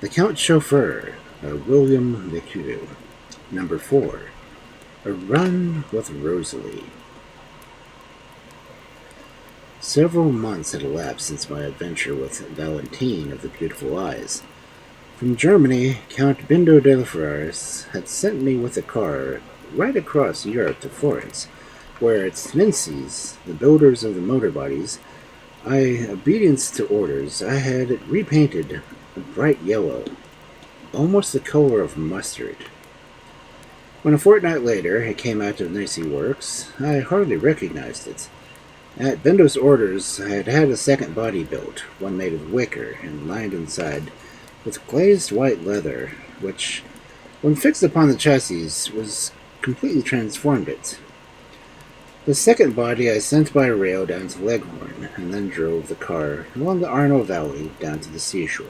The Count Chauffeur by William Le Queux. Number 4. A Run with Rosalie. Several months had elapsed since my adventure with Valentine of the Beautiful Eyes. From Germany, Count Bindo de la Ferraris had sent me with a car right across Europe to Florence, where at Sminsi's, the builders of the motor bodies, obedience to orders, I had it repainted a bright yellow, almost the color of mustard. When a fortnight later it came out of Nicey Works, I hardly recognized it. At Bindo's orders, I had had a second body built, one made of wicker and lined inside with glazed white leather, which, when fixed upon the chassis, was completely transformed it. The second body I sent by rail down to Leghorn, and then drove the car along the Arno Valley down to the seashore.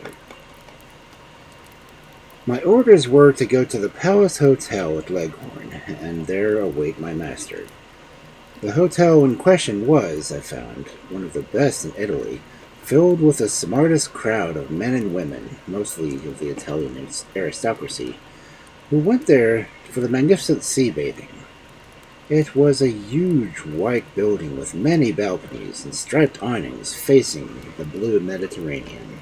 My orders were to go to the Palace Hotel at Leghorn, and there await my master. The hotel in question was, I found, one of the best in Italy, filled with the smartest crowd of men and women, mostly of the Italian aristocracy, who went there for the magnificent sea bathing. It was a huge white building with many balconies and striped awnings facing the blue Mediterranean.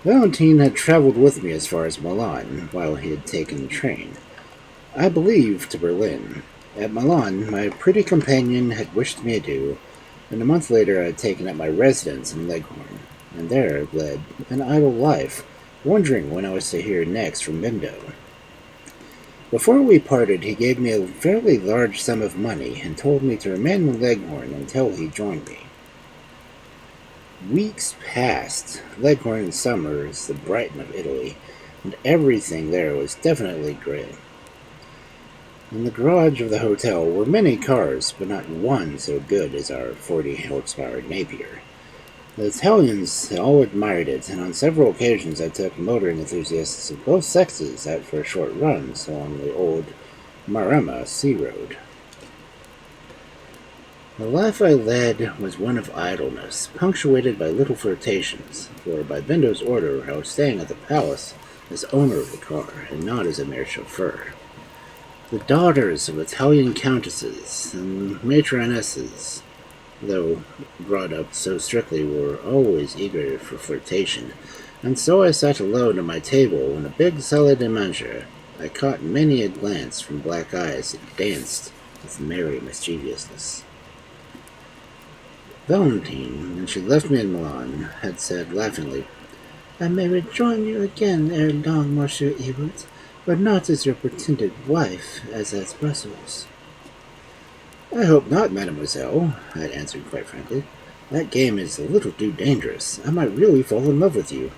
Valentine had traveled with me as far as Milan, while he had taken the train, I believe, to Berlin. At Milan, my pretty companion had wished me adieu, and a month later I had taken up my residence in Leghorn, and there led an idle life, wondering when I was to hear next from Bindo. Before we parted, he gave me a fairly large sum of money and told me to remain in Leghorn until he joined me. Weeks passed. Leghorn in summer is the Brighton of Italy, and everything there was definitely great. In the garage of the hotel were many cars, but not one so good as our 40-horsepower Napier. The Italians all admired it, and on several occasions I took motoring enthusiasts of both sexes out for short runs along the old Maremma Sea Road. The life I led was one of idleness, punctuated by little flirtations, for by Bindo's order I was staying at the palace as owner of the car, and not as a mere chauffeur. The daughters of Italian countesses and matronesses, though brought up so strictly, were always eager for flirtation, and so I sat alone at my table in a big salle de manger. I caught many a glance from black eyes that danced with merry mischievousness. Valentine, when she left me in Milan, had said laughingly, "I may rejoin you again ere long, Monsieur Ewert, but not as your pretended wife, as at Brussels." "I hope not, mademoiselle," I had answered quite frankly. "That game is a little too dangerous. I might really fall in love with you."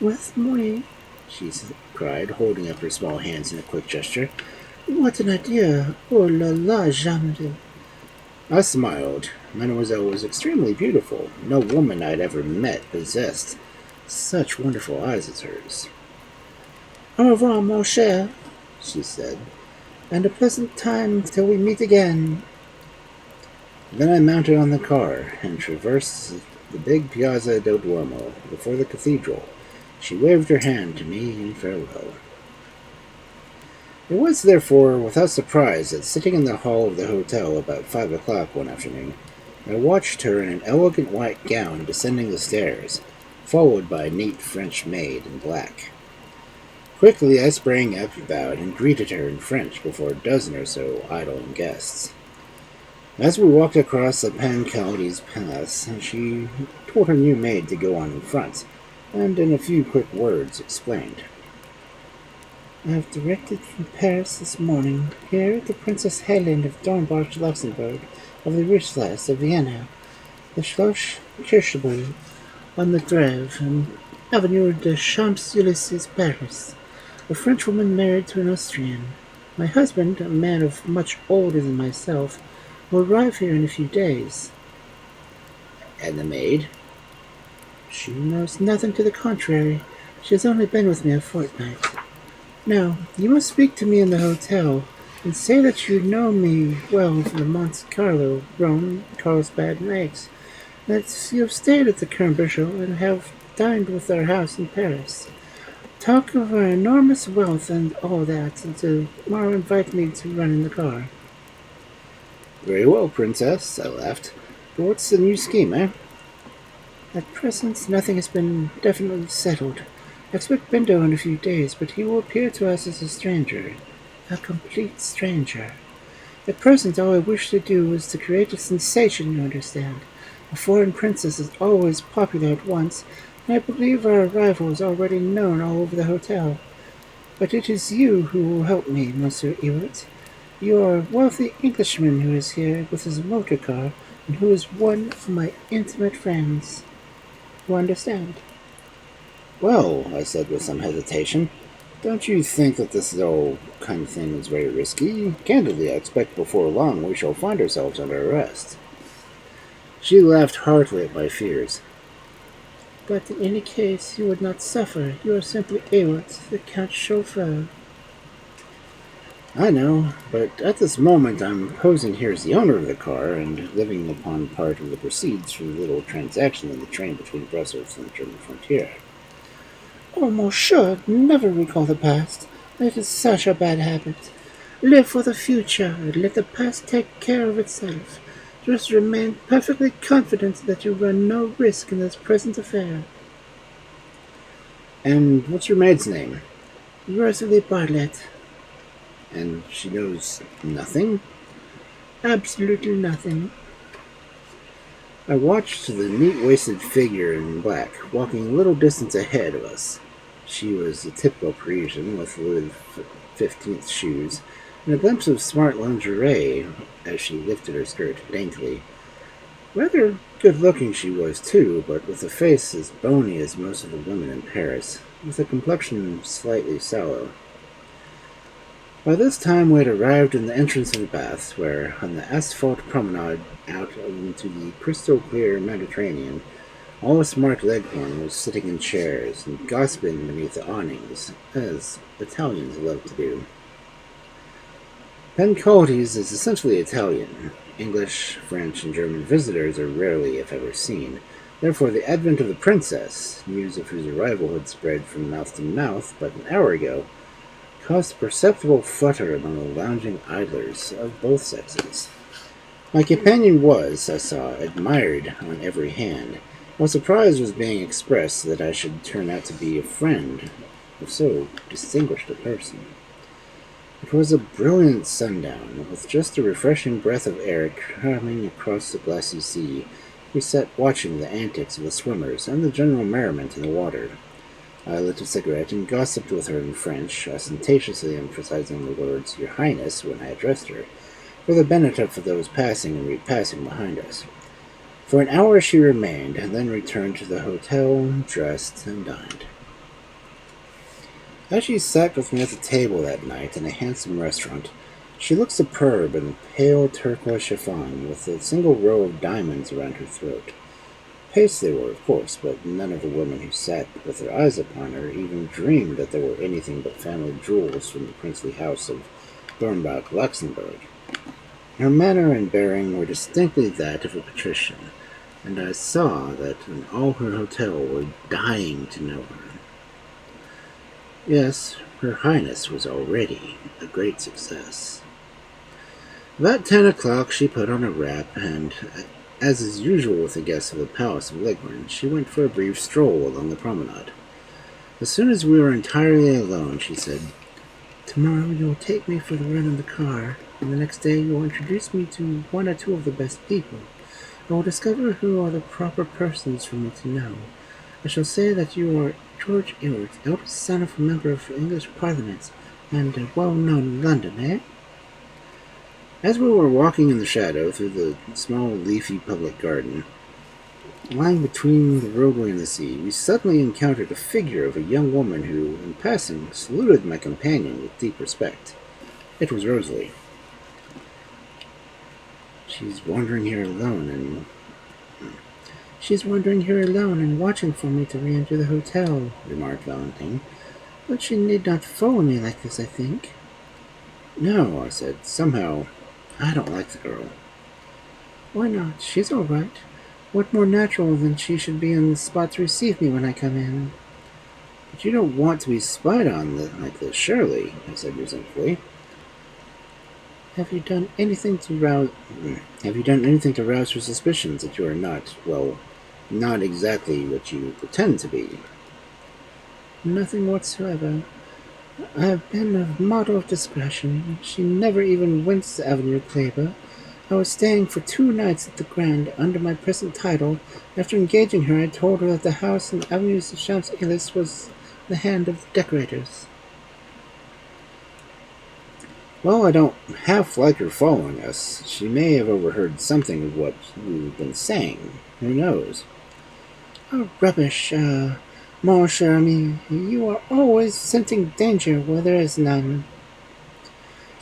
"With me?" she cried, holding up her small hands in a quick gesture. "What an idea! Oh la la, jamais!" I smiled. Mademoiselle was extremely beautiful. No woman I had ever met possessed such wonderful eyes as hers. "Au revoir, mon cher," she said, "and a pleasant time till we meet again." Then I mounted on the car and traversed the big Piazza del Duomo before the cathedral. She waved her hand to me in farewell. It was, therefore, without surprise that, sitting in the hall of the hotel about 5 o'clock one afternoon, I watched her in an elegant white gown descending the stairs, followed by a neat French maid in black. Quickly I sprang up, bowed, and greeted her in French before a dozen or so idling guests. As we walked across the Pancaldi's Palace, she told her new maid to go on in front, and in a few quick words explained. "I have directed from Paris this morning, here to Princess Helen of Dornbach, Luxembourg, of the Richelieu of Vienna, the Schloss Kirchberg, on the Dreve, and Avenue des Champs-Élysées, Paris. A Frenchwoman married to an Austrian. My husband, a man of much older than myself, will arrive here in a few days." "And the maid?" "She knows nothing to the contrary. She has only been with me a fortnight. Now, you must speak to me in the hotel, and say that you know me well from the Monte Carlo, Rome, Carlsbad, and eggs. that you have stayed at the Kermbüschel and have dined with our house in Paris. Talk of our enormous wealth and all that, and tomorrow invite me to run in the car. Very well, Princess, I laughed. But what's the new scheme, eh? At present, nothing has been definitely settled. I expect Bindo in a few days, but he will appear to us as a stranger. A complete stranger. At present, all I wish to do is to create a sensation, you understand. A foreign princess is always popular at once, and I believe our arrival is already known all over the hotel. But it is you who will help me, Monsieur Ewert. You are a wealthy Englishman who is here with his motor car, and who is one of my intimate friends. You understand? Well, I said with some hesitation, don't you think that this whole kind of thing is very risky? Candidly, I expect before long we shall find ourselves under arrest. She laughed heartily at my fears. But in any case, you would not suffer. You are simply Ewert, the Count's chauffeur. I know, but at this moment I'm posing here as the owner of the car and living upon part of the proceeds from the little transaction in the train between Brussels and the German frontier. Oh, monsieur, never recall the past. It is such a bad habit. Live for the future, and let the past take care of itself. Just remain perfectly confident that you run no risk in this present affair. And what's your maid's name? Rosalie Bartlett. And she knows nothing? Absolutely nothing. I watched the neat-waisted figure in black, walking a little distance ahead of us. She was a typical Parisian, with Louis XV shoes, and a glimpse of smart lingerie as she lifted her skirt daintily. Rather good-looking she was, too, but with a face as bony as most of the women in Paris, with a complexion slightly sallow. By this time we had arrived in the entrance of the baths, where, on the asphalt promenade out into the crystal-clear Mediterranean, all smart Leghorn was sitting in chairs and gossiping beneath the awnings, as Italians love to do. Pencoltes is essentially Italian. English, French, and German visitors are rarely, if ever, seen. Therefore, the advent of the princess, news of whose arrival had spread from mouth to mouth but an hour ago, caused a perceptible flutter among the lounging idlers of both sexes. My companion was, I saw, admired on every hand, while surprise was being expressed that I should turn out to be a friend of so distinguished a person. It was a brilliant sundown, with just a refreshing breath of air coming across the glassy sea. We sat watching the antics of the swimmers and the general merriment in the water. I lit a cigarette and gossiped with her in French, ostentatiously emphasizing the words "Your Highness" when I addressed her, for the benefit of those passing and repassing behind us. For an hour she remained, and then returned to the hotel, dressed, and dined. As she sat with me at the table that night in a handsome restaurant, she looked superb in pale turquoise chiffon with a single row of diamonds around her throat. Paste they were, of course, but none of the women who sat with their eyes upon her even dreamed that they were anything but family jewels from the princely house of Dornbach-Luxembourg. Her manner and bearing were distinctly that of a patrician, and I saw that in all her hotel were dying to know her. Yes, Her Highness was already a great success. About 10 o'clock she put on a wrap, and, as is usual with the guests of the Palace of Leghorn, she went for a brief stroll along the promenade. As soon as we were entirely alone, she said, "Tomorrow you will take me for the run in the car, and the next day you will introduce me to one or two of the best people. I will discover who are the proper persons for me to know. I shall say that you are George Ewert, eldest son of a member of the English Parliament, and well known in London, eh?" As we were walking in the shadow through the small leafy public garden, lying between the roadway and the sea, we suddenly encountered a figure of a young woman who, in passing, saluted my companion with deep respect. It was Rosalie. She's wandering here alone and watching for me to re-enter the hotel," remarked Valentine. "But she need not follow me like this, I think." "No," I said. "Somehow, I don't like the girl." "Why not? She's all right. What more natural than she should be on the spot to receive me when I come in? But you don't want to be spied on like this, surely, I said resentfully. Have you done anything to rouse her suspicions that you are not, well, not exactly what you pretend to be? Nothing whatsoever. I have been a model of discretion. She never even went to Avenue Kleber. I was staying for 2 nights at the Grand under my present title. After engaging her, I told her that the house in Avenue des Champs-Élysées was in the hand of the decorators. Well, I don't half like her following us. She may have overheard something of what we've been saying. Who knows? Oh, rubbish, mon cher ami. You are always scenting danger where there is none.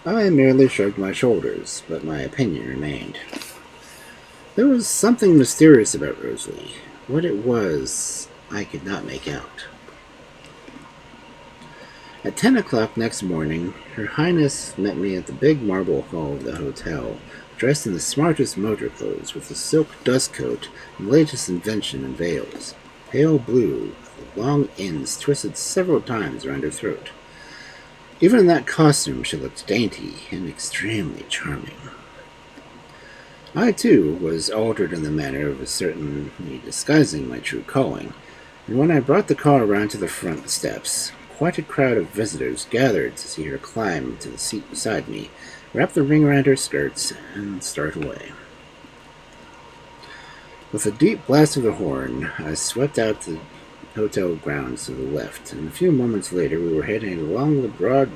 I merely shrugged my shoulders, but my opinion remained. There was something mysterious about Rosalie. What it was, I could not make out. At 10 o'clock next morning, Her Highness met me at the big marble hall of the hotel, dressed in the smartest motor clothes, with a silk dust coat and latest invention in veils, pale blue, with long ends twisted several times around her throat. Even in that costume she looked dainty and extremely charming. I, too, was altered in the manner of certainly disguising my true calling, and when I brought the car around to the front steps, quite a crowd of visitors gathered to see her climb to the seat beside me, wrap the ring around her skirts, and start away. With a deep blast of the horn, I swept out the hotel grounds to the left, and a few moments later we were heading along the broad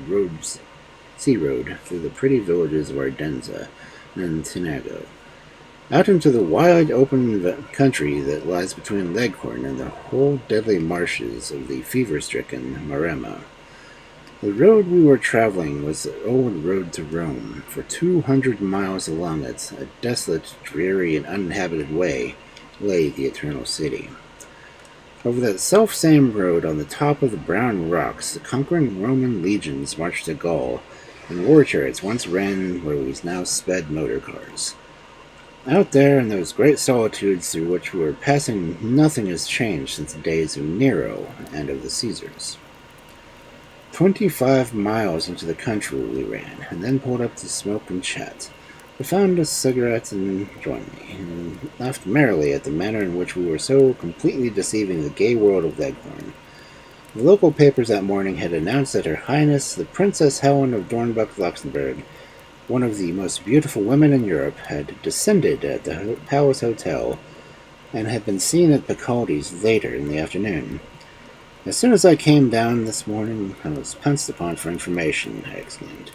sea road through the pretty villages of Ardenza and Tinago, out into the wide open country that lies between Leghorn and the whole deadly marshes of the fever-stricken Maremma. The road we were traveling was the old road to Rome. For 200 miles along it, a desolate, dreary, and uninhabited way, lay the Eternal City. Over that self-same road, on the top of the brown rocks, the conquering Roman legions marched to Gaul, and war chariots once ran where we now sped motor cars. Out there in those great solitudes through which we were passing, nothing has changed since the days of Nero and of the Caesars. 25 miles into the country we ran, and then pulled up to smoke and chat. I found a cigarette and joined me, and laughed merrily at the manner in which we were so completely deceiving the gay world of Leghorn. The local papers that morning had announced that Her Highness, the Princess Helen of Dornbuck-Luxembourg, one of the most beautiful women in Europe, had descended at the Palace Hotel and had been seen at Picaldi's later in the afternoon. As soon as I came down this morning, I was pounced upon for information, I exclaimed.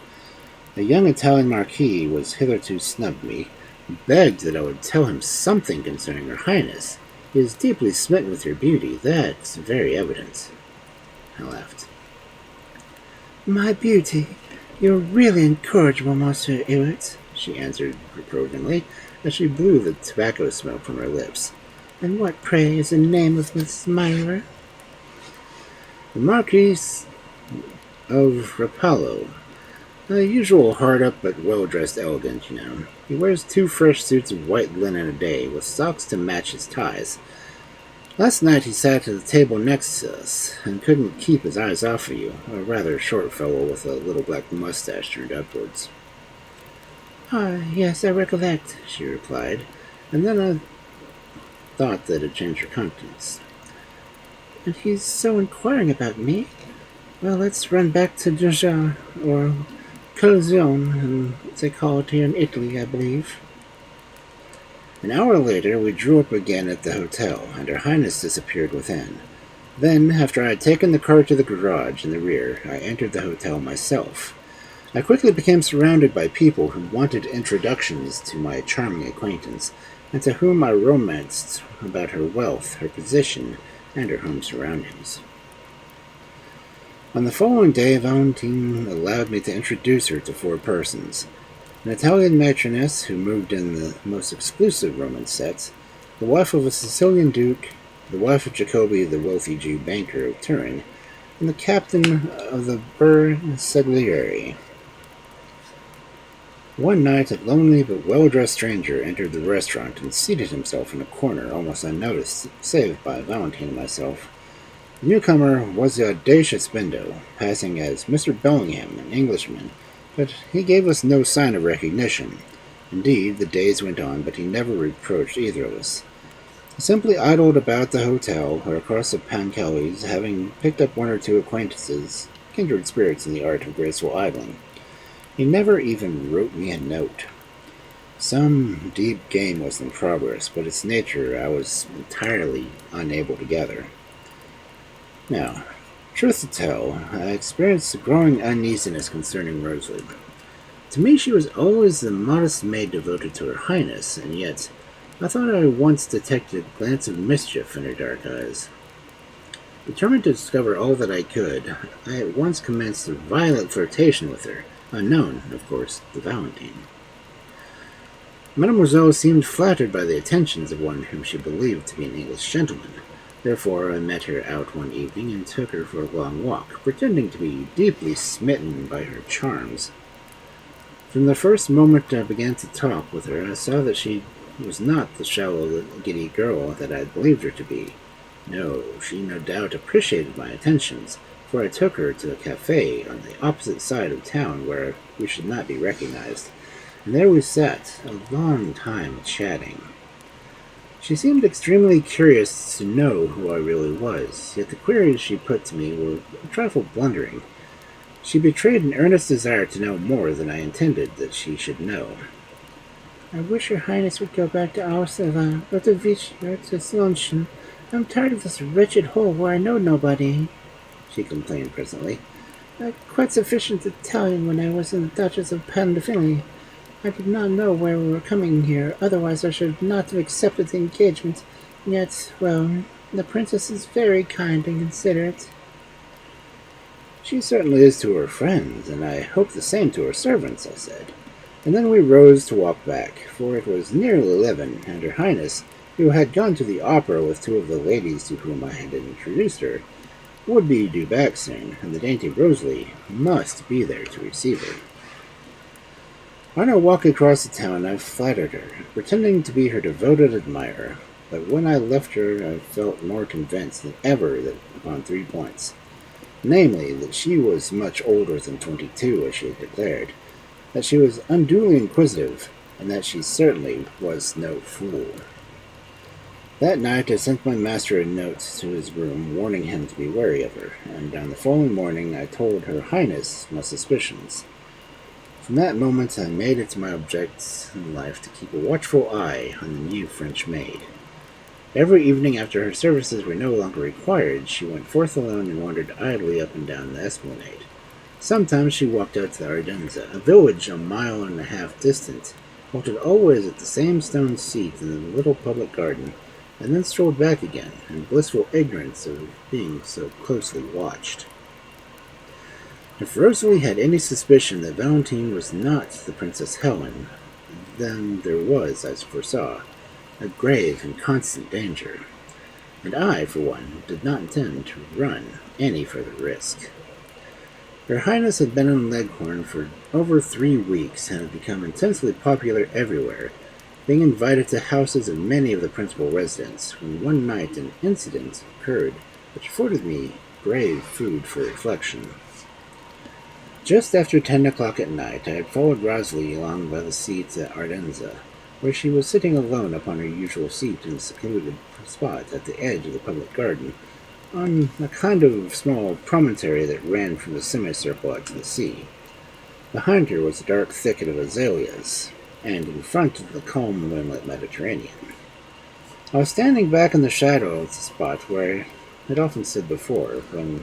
A young Italian marquis was hitherto snubbed me, and begged that I would tell him something concerning Her Highness. He is deeply smitten with your beauty, that's very evident. I laughed. My beauty? You're really incorrigible, Monsieur Ewert, she answered reprovingly, as she blew the tobacco smoke from her lips. And what, pray, is the name of Miss Myra? The Marquis of Rapallo. The usual hard-up but well-dressed elegant, you know. He wears 2 fresh suits of white linen a day, with socks to match his ties. Last night he sat at the table next to us, and couldn't keep his eyes off of you, a rather short fellow with a little black mustache turned upwards. Ah, yes, I recollect, she replied, and then I thought that it changed her countenance. And he's so inquiring about me? Well, let's run back to Dijon, or Cologne, as they call it here in Italy, I believe. An hour later, we drew up again at the hotel, and Her Highness disappeared within. Then, after I had taken the car to the garage in the rear, I entered the hotel myself. I quickly became surrounded by people who wanted introductions to my charming acquaintance, and to whom I romanced about her wealth, her position, and her home surroundings. On the following day, Valentine allowed me to introduce her to 4 persons. An Italian matroness who moved in the most exclusive Roman sets, the wife of a Sicilian duke, the wife of Jacobi, the wealthy Jew banker of Turin, and the captain of the Bersaglieri. One night, a lonely but well-dressed stranger entered the restaurant and seated himself in a corner almost unnoticed, save by Valentine and myself. The newcomer was the audacious Bindo, passing as Mr. Bellingham, an Englishman, but he gave us no sign of recognition. Indeed, the days went on, but he never reproached either of us. He simply idled about the hotel or across the Pancales, having picked up one or two acquaintances, kindred spirits in the art of graceful idling. He never even wrote me a note. Some deep game was in progress, but its nature I was entirely unable to gather. Now, truth to tell, I experienced a growing uneasiness concerning Rosalie. To me, she was always the modest maid devoted to her highness, and yet I thought I once detected a glance of mischief in her dark eyes. Determined to discover all that I could, I at once commenced a violent flirtation with her, unknown, of course, to Valentine. Mademoiselle seemed flattered by the attentions of one whom she believed to be an English gentleman. Therefore, I met her out one evening and took her for a long walk, pretending to be deeply smitten by her charms. From the first moment I began to talk with her, I saw that she was not the shallow, giddy girl that I had believed her to be. No, she no doubt appreciated my attentions, for I took her to a cafe on the opposite side of town where we should not be recognized, and there we sat a long time chatting. She seemed extremely curious to know who I really was, yet the queries she put to me were a trifle blundering. She betrayed an earnest desire to know more than I intended that she should know. "I wish your highness would go back to Austerlitz, or to Vichy, or to Slunchen. I'm tired of this wretched hole where I know nobody," she complained presently. "Quite sufficient Italian when I was in the Duchess of Pandolfini. I did not know where we were coming here, otherwise I should not have accepted the engagement. Yet, well, the princess is very kind and considerate." "She certainly is to her friends, and I hope the same to her servants," I said. And then we rose to walk back, for it was nearly 11, and her highness, who had gone to the opera with two of the ladies to whom I had introduced her, would be due back soon, and the dainty Rosalie must be there to receive her. On our walk across the town, I flattered her, pretending to be her devoted admirer, but when I left her, I felt more convinced than ever that upon 3 points. Namely, that she was much older than 22, as she had declared, that she was unduly inquisitive, and that she certainly was no fool. That night I sent my master a note to his room warning him to be wary of her, and on the following morning I told her highness my suspicions. From that moment I made it my object in life to keep a watchful eye on the new French maid. Every evening after her services were no longer required, she went forth alone and wandered idly up and down the esplanade. Sometimes she walked out to the Ardennes, a village a mile and a half distant, halted always at the same stone seat in the little public garden, and then strolled back again, in blissful ignorance of being so closely watched. If Rosalie had any suspicion that Valentine was not the Princess Helen, then there was, as foresaw, a grave and constant danger, and I, for one, did not intend to run any further risk. Her Highness had been in Leghorn for over 3 weeks and had become intensely popular everywhere, being invited to houses of many of the principal residents, when one night an incident occurred which afforded me grave food for reflection. Just after 10 o'clock at night, I had followed Rosalie along by the seats at Ardennes, where she was sitting alone upon her usual seat in a secluded spot at the edge of the public garden, on a kind of small promontory that ran from the semicircle out to the sea. Behind her was a dark thicket of azaleas, and in front of the calm moonlit Mediterranean. I was standing back in the shadow of the spot where I had often stood before, when,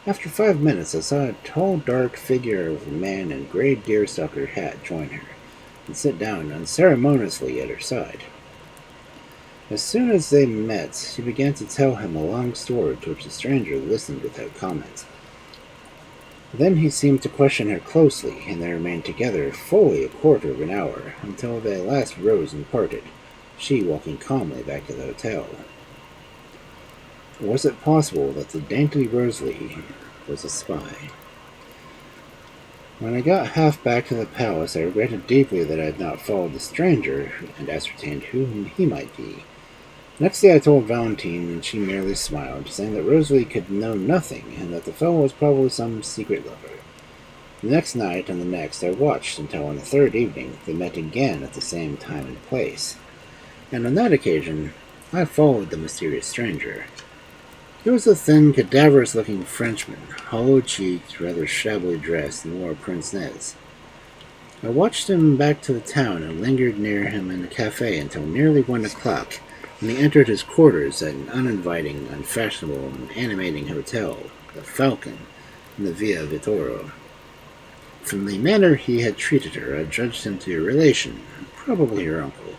after 5 minutes, I saw a tall, dark figure of a man in a gray deerstalker hat join her, and sit down unceremoniously at her side. As soon as they met, she began to tell him a long story to which the stranger listened without comment. Then he seemed to question her closely, and they remained together fully a quarter of an hour, until they at last rose and parted, she walking calmly back to the hotel. Was it possible that the dainty Rosalie was a spy? When I got half back to the palace, I regretted deeply that I had not followed the stranger and ascertained who he might be. Next day I told Valentine, and she merely smiled, saying that Rosalie could know nothing, and that the fellow was probably some secret lover. The next night and the next I watched until on the third evening they met again at the same time and place, and on that occasion I followed the mysterious stranger. He was a thin, cadaverous-looking Frenchman, hollow-cheeked, rather shabbily dressed, and wore a pince-nez. I watched him back to the town and lingered near him in a cafe until nearly 1 o'clock, when he entered his quarters at an uninviting, unfashionable, and animating hotel, the Falcon, in the Via Vittoro. From the manner he had treated her, I judged him to be a relation, probably her uncle.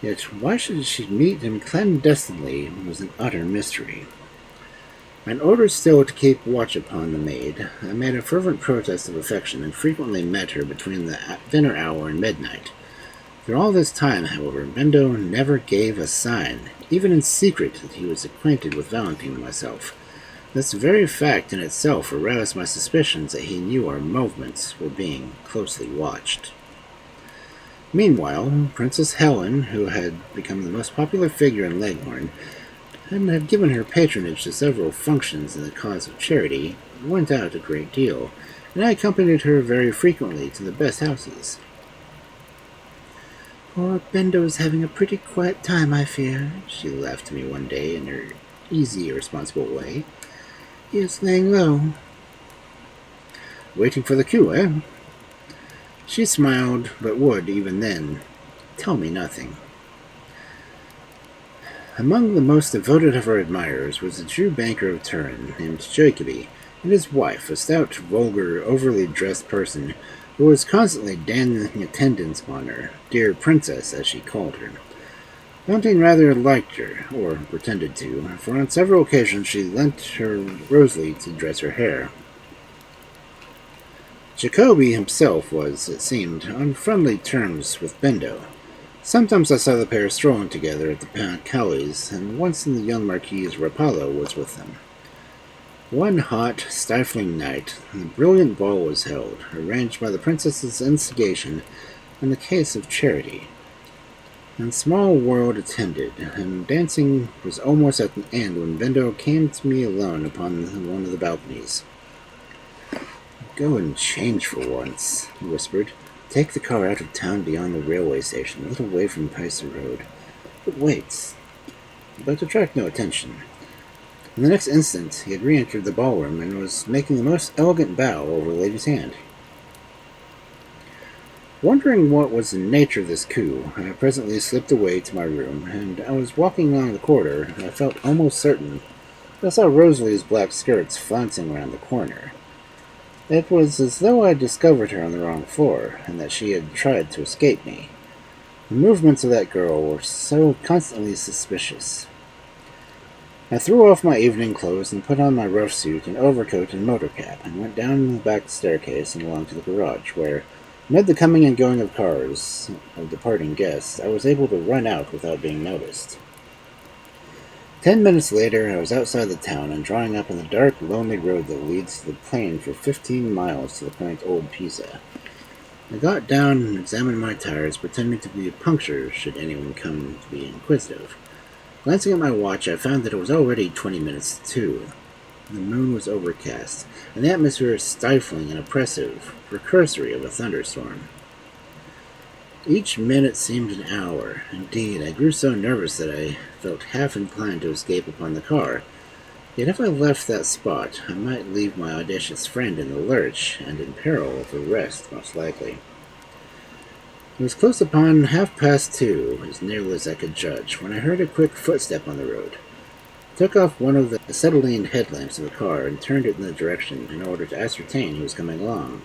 Yet why should she meet him clandestinely was an utter mystery. In order still to keep watch upon the maid, I made a fervent protest of affection and frequently met her between the dinner hour and midnight. Through all this time, however, Bindo never gave a sign, even in secret, that he was acquainted with Valentine and myself. This very fact in itself aroused my suspicions that he knew our movements were being closely watched. Meanwhile, Princess Helen, who had become the most popular figure in Leghorn, and had given her patronage to several functions in the cause of charity, went out a great deal, and I accompanied her very frequently to the best houses. "Poor Bindo is having a pretty quiet time, I fear," she laughed to me one day in her easy, irresponsible way. "He is laying low." "Waiting for the coup, eh?" She smiled, but would, even then, tell me nothing. Among the most devoted of her admirers was a Jew banker of Turin named Jacobi, and his wife, a stout, vulgar, overly dressed person who was constantly dandling attendance upon her, dear princess, as she called her. Valentine rather liked her, or pretended to, for on several occasions she lent her Rosalie to dress her hair. Jacobi himself was, it seemed, on friendly terms with Bindo. Sometimes I saw the pair strolling together at the Pancali's, and once the young Marquise Rapallo was with them. One hot, stifling night, a brilliant ball was held, arranged by the princess's instigation in the case of charity. And small world attended, and dancing was almost at an end when Bindo came to me alone upon one of the balconies. "Go and change for once," he whispered. "Take the car out of town beyond the railway station, a little way from Pisa Road. But wait." But to attract no attention. In the next instant he had re-entered the ballroom and was making the most elegant bow over the lady's hand. Wondering what was the nature of this coup, I presently slipped away to my room, and I was walking along the corridor, and I felt almost certain that I saw Rosalie's black skirts flouncing around the corner. It was as though I had discovered her on the wrong floor, and that she had tried to escape me. The movements of that girl were so constantly suspicious. I threw off my evening clothes and put on my rough suit and overcoat and motor cap, and went down the back staircase and along to the garage, where, amid the coming and going of cars of departing guests, I was able to run out without being noticed. 10 minutes later, I was outside the town and drawing up on the dark, lonely road that leads to the plain for 15 miles to the quaint old Pisa. I got down and examined my tires, pretending to be a puncture should anyone come to be inquisitive. Glancing at my watch, I found that it was already 20 minutes to 2. The moon was overcast, and the atmosphere stifling and oppressive, precursory of a thunderstorm. Each minute seemed an hour. Indeed, I grew so nervous that I felt half inclined to escape upon the car. Yet if I left that spot, I might leave my audacious friend in the lurch, and in peril of arrest, most likely. It was close upon 2:30, as nearly as I could judge, when I heard a quick footstep on the road. I took off one of the acetylene headlamps of the car and turned it in the direction in order to ascertain who was coming along.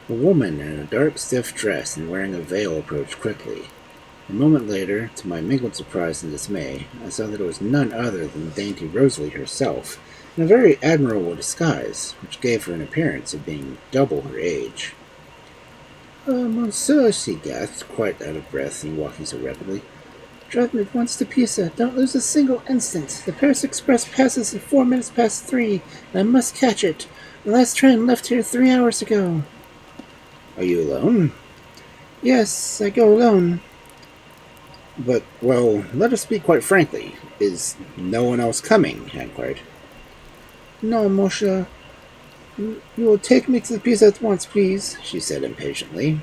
A woman in a dark, stiff dress and wearing a veil approached quickly. A moment later, to my mingled surprise and dismay, I saw that it was none other than dainty Rosalie herself, in a very admirable disguise, which gave her an appearance of being double her age. "Monsieur," she gasped, quite out of breath and walking so rapidly. "Drive me at once to Pisa. Don't lose a single instant. The Paris Express passes at 4 minutes past 3, and I must catch it. The last train left here 3 hours ago. Are you alone? Yes, I go alone. But, well, let us speak quite frankly. Is no one else coming? I inquired. No, Moshe. You will take me to the pizza at once, please, she said impatiently.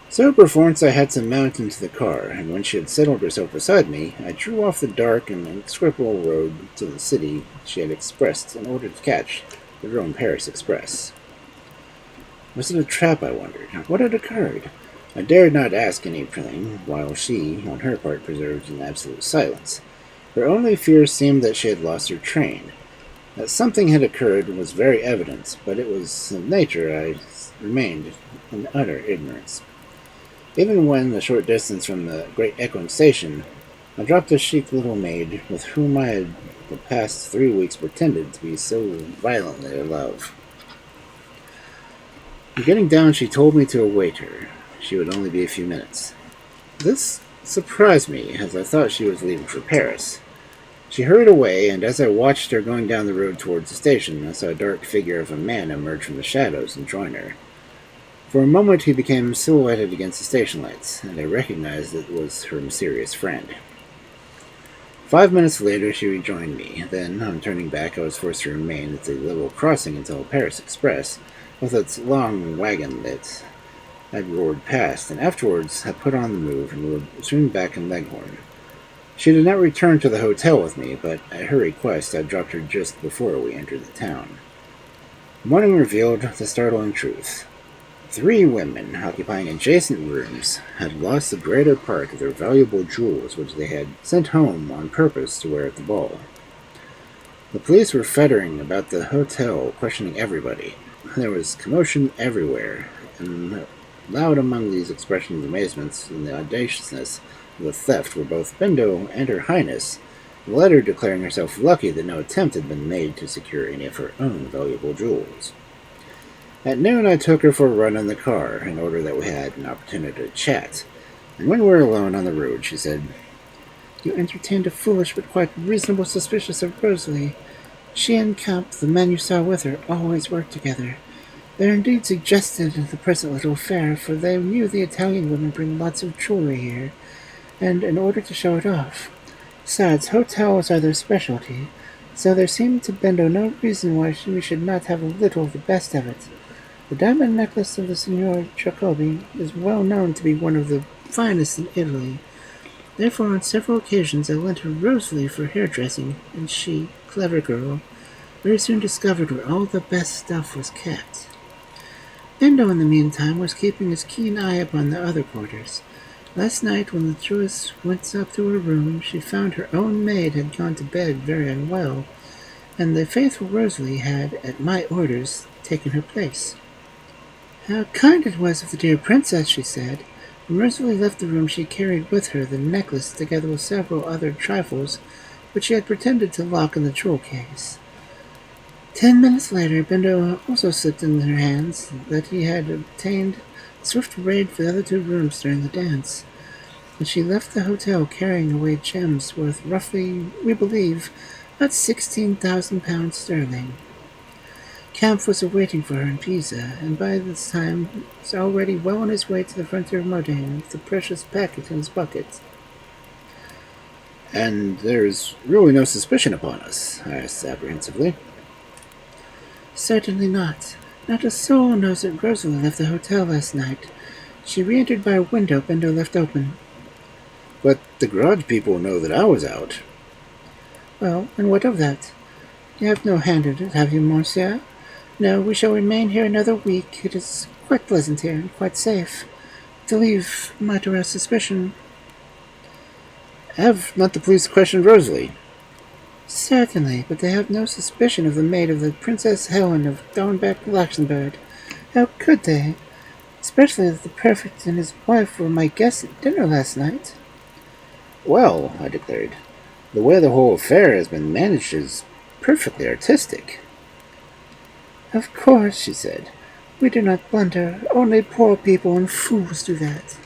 So perforce I had to mount into the car, and when she had settled herself beside me, I drew off the dark and inexplicable road to the city she had expressed in order to catch the Rome Paris Express. Was it a trap, I wondered? What had occurred? I dared not ask anything, while she, on her part, preserved an absolute silence. Her only fear seemed that she had lost her train. That something had occurred was very evident, but it was of nature I remained in utter ignorance. Even when, a short distance from the great echoing station, I dropped a chic little maid with whom I had the past 3 weeks pretended to be so violently in love. Getting down, she told me to await her. She would only be a few minutes. This surprised me, as I thought she was leaving for Paris. She hurried away, and as I watched her going down the road towards the station, I saw a dark figure of a man emerge from the shadows and join her. For a moment he became silhouetted against the station lights, and I recognized it was her mysterious friend. 5 minutes later she rejoined me. Then, on turning back, I was forced to remain at the level crossing until Paris Express, with its long wagon that I roared past, and afterwards I put on the move and would soon back in Leghorn. She did not return to the hotel with me, but at her request I dropped her just before we entered the town. Morning revealed the startling truth. 3 women, occupying adjacent rooms, had lost the greater part of their valuable jewels which they had sent home on purpose to wear at the ball. The police were fettering about the hotel, questioning everybody. There was commotion everywhere, and loud among these expressions of amazement and the audaciousness of the theft were both Bindo and Her Highness, the latter declaring herself lucky that no attempt had been made to secure any of her own valuable jewels. At noon I took her for a run in the car, in order that we had an opportunity to chat, and when we were alone on the road, she said, You entertained a foolish but quite reasonable suspicion of Rosalie. She and Camp, the man you saw with her, always worked together. They indeed suggested the present little affair, for they knew the Italian women bring lots of jewelry here, and in order to show it off. Besides, hotels are their specialty, so there seemed to Bindo no reason why we should not have a little of the best of it. The diamond necklace of the Signor Jacobi is well known to be one of the finest in Italy. Therefore, on several occasions I lent her Rosalie for hairdressing, and she, clever girl, very soon discovered where all the best stuff was kept. Bindo, in the meantime, was keeping his keen eye upon the other quarters. Last night, when the Jewess went up to her room, she found her own maid had gone to bed very unwell, and the faithful Rosalie had, at my orders, taken her place. How kind it was of the dear princess, she said. When Rosalie left the room, she carried with her the necklace, together with several other trifles, which she had pretended to lock in the jewel case. 10 minutes later, Bindo also slipped in her hands that he had obtained a swift raid for the other 2 rooms during the dance, and she left the hotel carrying away gems worth roughly, we believe, about 16,000 pounds sterling. Camp was awaiting for her in Pisa, and by this time was already well on his way to the frontier of Modena with the precious packet in his pocket. And there is really no suspicion upon us? I asked apprehensively. Certainly not. Not a soul knows that Rosalie left the hotel last night. She re-entered by a window Bindo left open. But the garage people know that I was out. Well, and what of that? You have no hand in it, have you, monsieur? No, we shall remain here another week. It is quite pleasant here, and quite safe. To leave might arouse suspicion. Have not the police questioned Rosalie? Certainly, but they have no suspicion of the maid of the Princess Helen of Dornbeck-Luxembourg. How could they? Especially that the prefect and his wife were my guests at dinner last night. Well, I declared, the way the whole affair has been managed is perfectly artistic. Of course, she said. We do not blunder. Only poor people and fools do that.